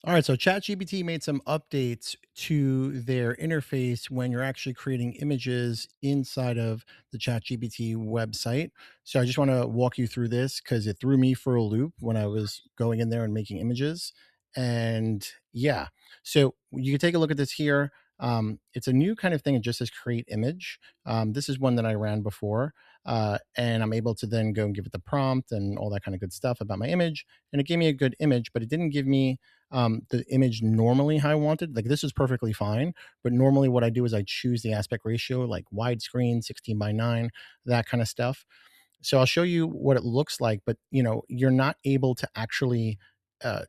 All right, so ChatGPT made some updates to their interface when you're actually creating images inside of the ChatGPT website. So I just want to walk you through this because it threw me for a loop when I was going in there and making images. And yeah, so you can take a look at this here. It's a new kind of thing. It just says create image. This is one that I ran before, and I'm able to then go and give it the prompt and all that kind of good stuff about my image. And it gave me a good image, but it didn't give me the image normally how I wanted. Like this is perfectly fine, but normally what I do is I choose the aspect ratio, like widescreen, 16 by 9, that kind of stuff. So I'll show you what it looks like, but you're not able to actually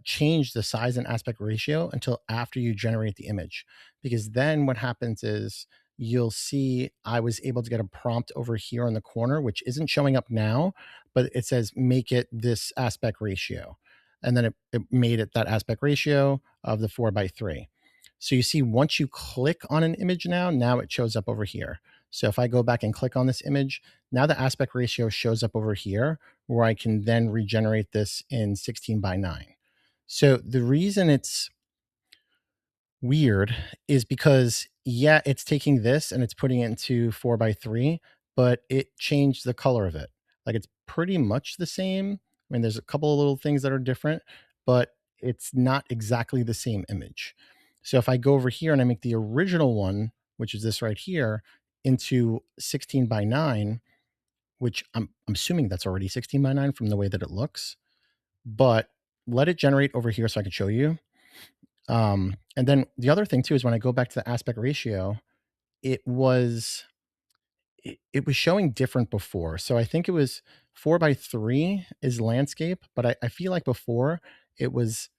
change the size and aspect ratio until after you generate the image, because then what happens is you'll see I was able to get a prompt over here in the corner, which isn't showing up now, but it says make it this aspect ratio. And then it made it that aspect ratio of the 4:3. So you see, once you click on an image now it shows up over here. So if I go back and click on this image, now the aspect ratio shows up over here where I can then regenerate this in 16 by 9. So the reason it's weird is because, yeah, it's taking this and it's putting it into 4:3, but it changed the color of it. Like it's pretty much the same. I mean, there's a couple of little things that are different, but it's not exactly the same image. So if I go over here and I make the original one, which is this right here, into 16 by 9, which I'm assuming that's already 16 by 9 from the way that it looks, but let it generate over here so I can show you. And then the other thing too is when I go back to the aspect ratio, it was it was showing different before. So I think it was 4:3 is landscape, but I feel like before it was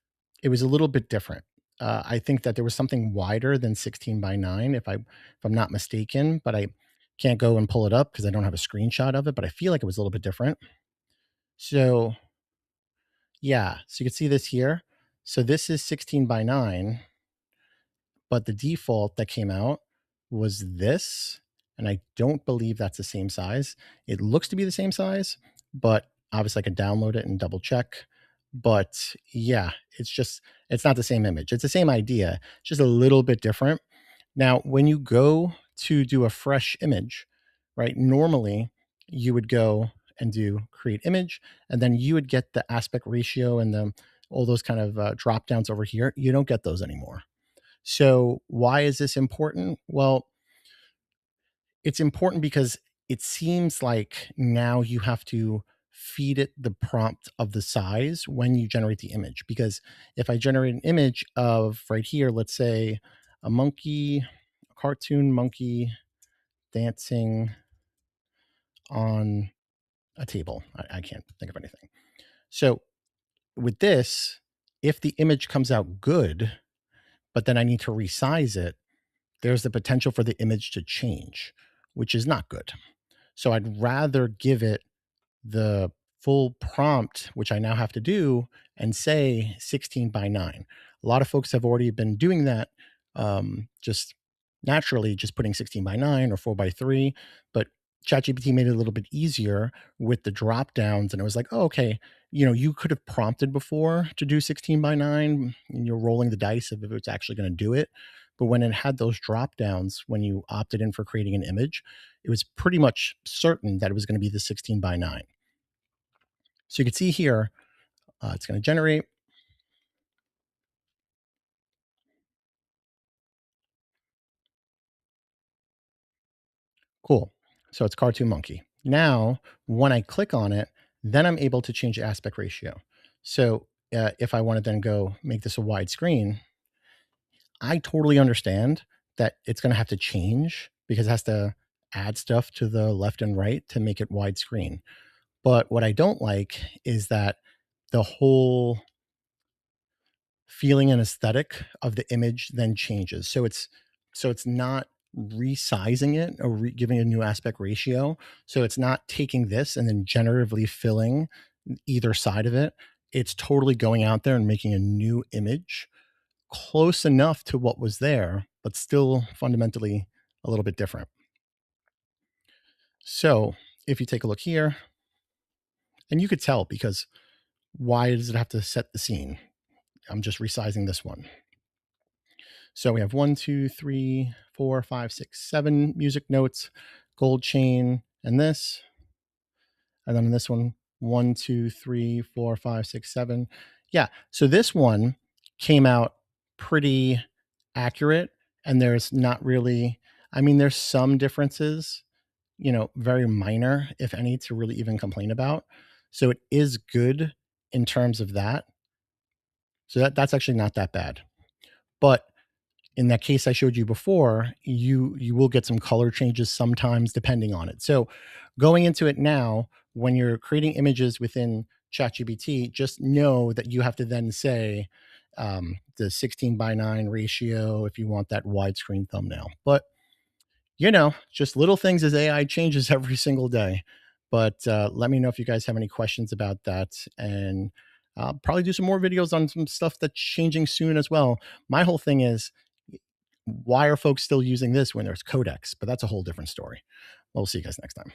it was a little bit different. I think that there was something wider than 16 by 9, if I'm not mistaken, but I can't go and pull it up because I don't have a screenshot of it. But I feel like it was a little bit different. So yeah, so you can see this here. So this is 16 by 9, but the default that came out was this, and I don't believe that's the same size. It looks to be the same size, but obviously I could download it and double check. But yeah, it's not the same image. It's the same idea, just a little bit different. Now, when you go to do a fresh image, right? Normally, you would go and do create image, and then you would get the aspect ratio and the all those kind of drop downs over here. You don't get those anymore. So, why is this important? Well, it's important because it seems like now you have to feed it the prompt of the size when you generate the image. Because if I generate an image of right here, let's say a monkey, a cartoon monkey dancing on a table, I can't think of anything. So, with this, if the image comes out good, but then I need to resize it, there's the potential for the image to change, which is not good. So I'd rather give it the full prompt, which I now have to do, and say 16 by 9. A lot of folks have already been doing that, just naturally, just putting 16 by 9 or 4:3. But ChatGPT made it a little bit easier with the drop downs. And it was like, oh, okay, you could have prompted before to do 16 by 9, and you're rolling the dice of if it's actually going to do it. But when it had those drop downs, when you opted in for creating an image, it was pretty much certain that it was going to be the 16 by 9. So you can see here, it's going to generate. Cool. So it's cartoon monkey. Now, when I click on it, then I'm able to change the aspect ratio. So if I want to then go make this a wide screen, I totally understand that it's going to have to change because it has to add stuff to the left and right to make it widescreen. But what I don't like is that the whole feeling and aesthetic of the image then changes. So it's not resizing it or giving a new aspect ratio. So it's not taking this and then generatively filling either side of it. It's totally going out there and making a new image close enough to what was there, but still fundamentally a little bit different. So if you take a look here, And you could tell because why does it have to set the scene? I'm just resizing this one. So we have one, two, three, four, five, six, seven music notes, gold chain, and this. And then in this one, two, three, four, five, six, seven. Yeah. So this one came out pretty accurate. And there's not really, I mean, there's some differences, very minor, if any, to really even complain about. So it is good in terms of that. So that's actually not that bad. But in that case I showed you before, you will get some color changes sometimes depending on it. So going into it now, when you're creating images within ChatGPT, just know that you have to then say the 16:9 ratio if you want that widescreen thumbnail. But just little things as AI changes every single day. But let me know if you guys have any questions about that. And I'll probably do some more videos on some stuff that's changing soon as well. My whole thing is, why are folks still using this when there's codecs? But that's a whole different story. We'll see you guys next time.